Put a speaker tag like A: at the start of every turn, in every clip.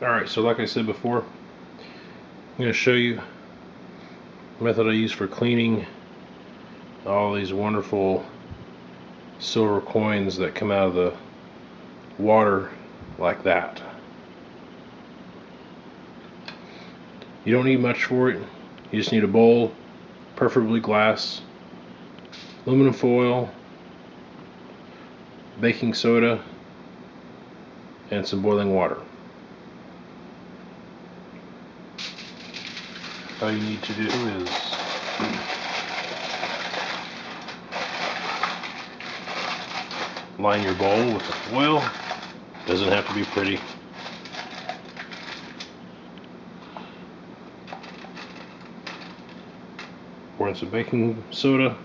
A: Alright, so like I said before, I'm going to show you the method I use for cleaning all these wonderful silver coins that come out of the water like that. You don't need much for it. You just need a bowl, preferably glass, aluminum foil, baking soda, and some boiling water. All you need to do is line your bowl with the foil. Doesn't have to be pretty. Pour in some baking soda.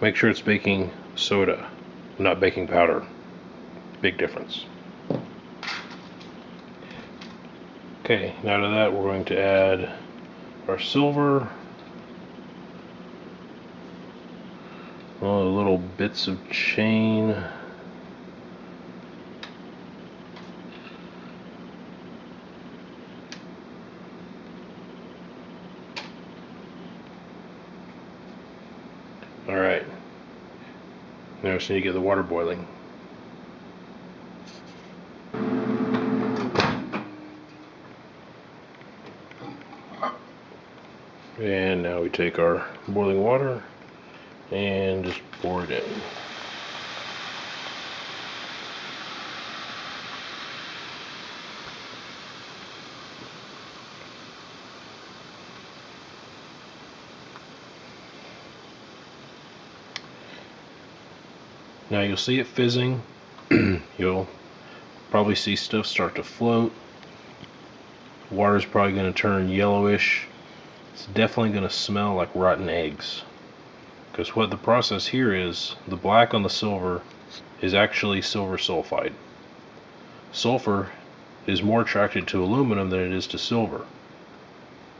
A: Make sure it's baking soda, not baking powder. Big difference. Okay, now to that we're going to add our silver. All the little bits of chain. Alright, now I just need to get the water boiling. And now we take our boiling water and just pour it in. Now you'll see it fizzing. You'll probably see stuff start to float. Water's probably going to turn yellowish. It's definitely going to smell like rotten eggs. Because what the process here is, the black on the silver is actually silver sulfide. Sulfur is more attracted to aluminum than it is to silver.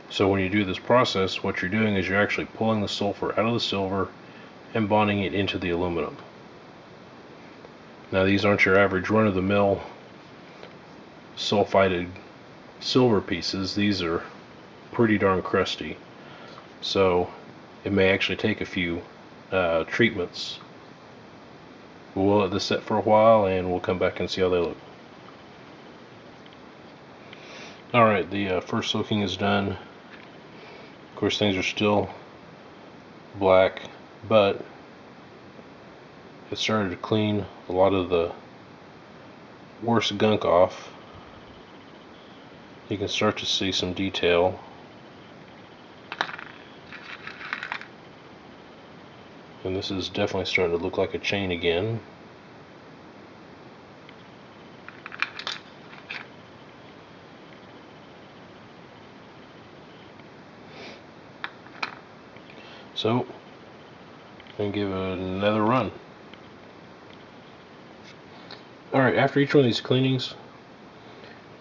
A: So when you do this process, what you're doing is you're actually pulling the sulfur out of the silver and bonding it into the aluminum. Now these aren't your average run-of-the-mill sulfided silver pieces. These are pretty darn crusty. So it may actually take a few treatments. We'll let this set for a while and we'll come back and see how they look. Alright, the first soaking is done. Of course things are still black, but it started to clean a lot of the worst gunk off. You can start to see some detail. And this is definitely starting to look like a chain again. So, I'm going to give it another run. Alright, after each one of these cleanings,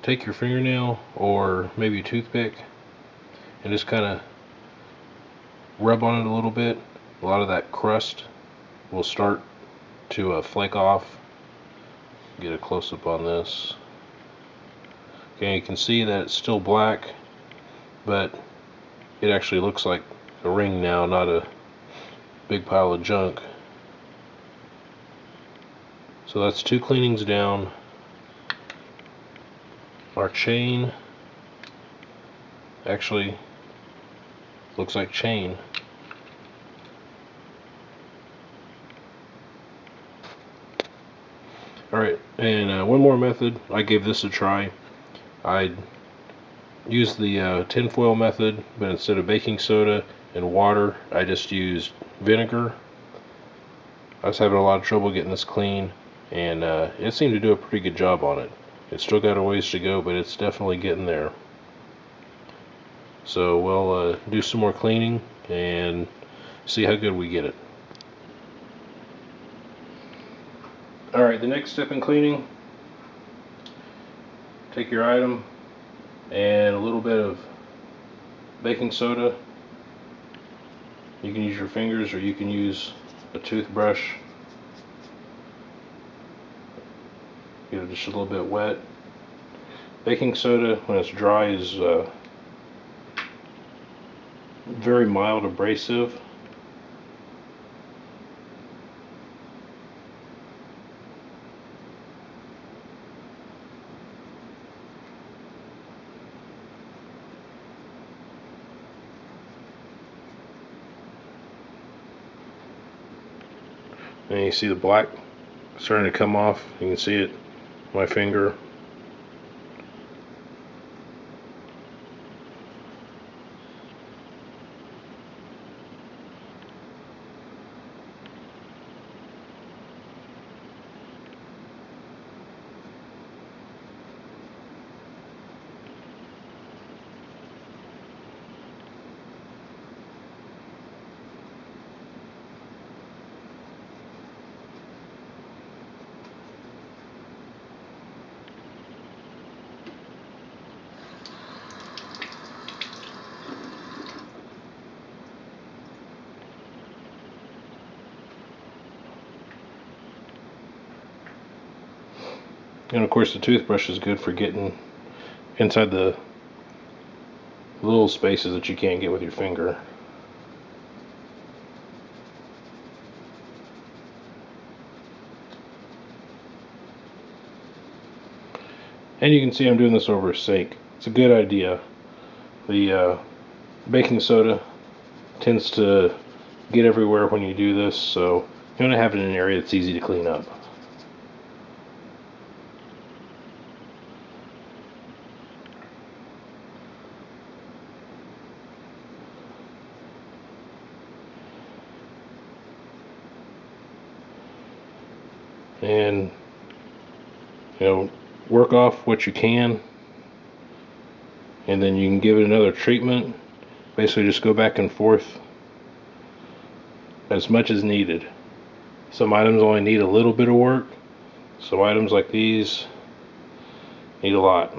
A: take your fingernail or maybe a toothpick and just kind of rub on it a little bit. A lot of that crust will start to flake off. Get a close-up on this. Okay, you can see that it's still black, but it actually looks like a ring now, not a big pile of junk. So that's 2 cleanings down. Our chain actually looks like chain. Alright, and one more method. I gave this a try. I used the tinfoil method, but instead of baking soda and water, I just used vinegar. I was having a lot of trouble getting this clean, and it seemed to do a pretty good job on it. It's still got a ways to go, but it's definitely getting there. So we'll do some more cleaning and see how good we get it. Alright, the next step in cleaning, take your item and a little bit of baking soda. You can use your fingers or you can use a toothbrush. Get Get it just a little bit wet. Baking soda, when it's dry, is very mild abrasive. And you see the black starting to come off. You can see it on my finger. And of course the toothbrush is good for getting inside the little spaces that you can't get with your finger. And you can see I'm doing this over a sink. It's a good idea. The baking soda tends to get everywhere when you do this, so you want to have it in an area that's easy to clean up. And work off what you can, and then you can give it another treatment. Basically just go back and forth as much as needed. Some items only need a little bit of work. Some items like these need a lot.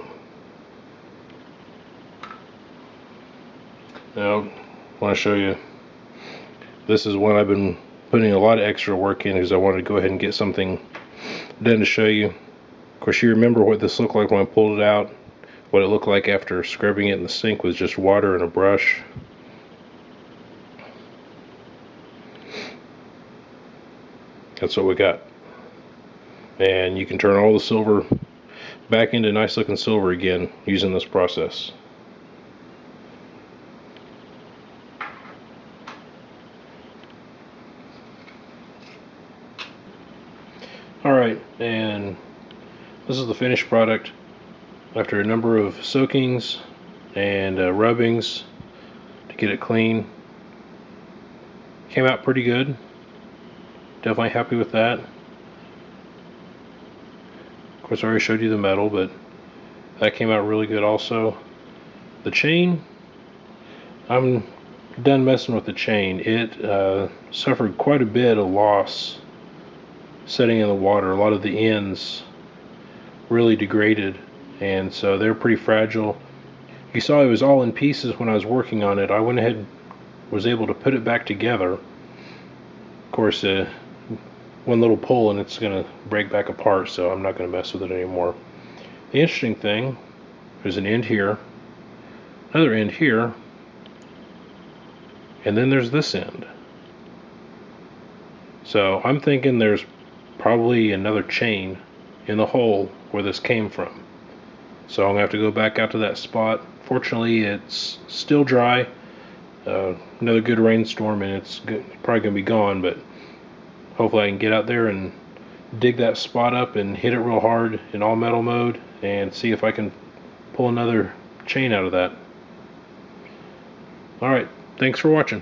A: Now I want to show you, this is one I've been putting a lot of extra work in because I wanted to go ahead and get something done to show you. Of course, you remember what this looked like when I pulled it out. What it looked like after scrubbing it in the sink was just water and a brush. That's what we got. And you can turn all the silver back into nice looking silver again using this process. Alright, and this is the finished product after a number of soakings and rubbings to get it clean. Came out pretty good. Definitely happy with that. Of course, I already showed you the metal, but that came out really good also. The chain, I'm done messing with the chain. It suffered quite a bit of loss setting in the water. A lot of the ends really degraded, and so they're pretty fragile. You saw it was all in pieces when I was working on it. I went ahead and was able to put it back together. Of course, one little pull and it's going to break back apart, so I'm not going to mess with it anymore. The interesting thing, there's an end here, another end here, and then there's this end. So I'm thinking there's probably another chain in the hole where this came from. So I'm going to have to go back out to that spot. Fortunately, it's still dry. Another good rainstorm and it's probably going to be gone, but hopefully I can get out there and dig that spot up and hit it real hard in all metal mode and see if I can pull another chain out of that. Alright, thanks for watching.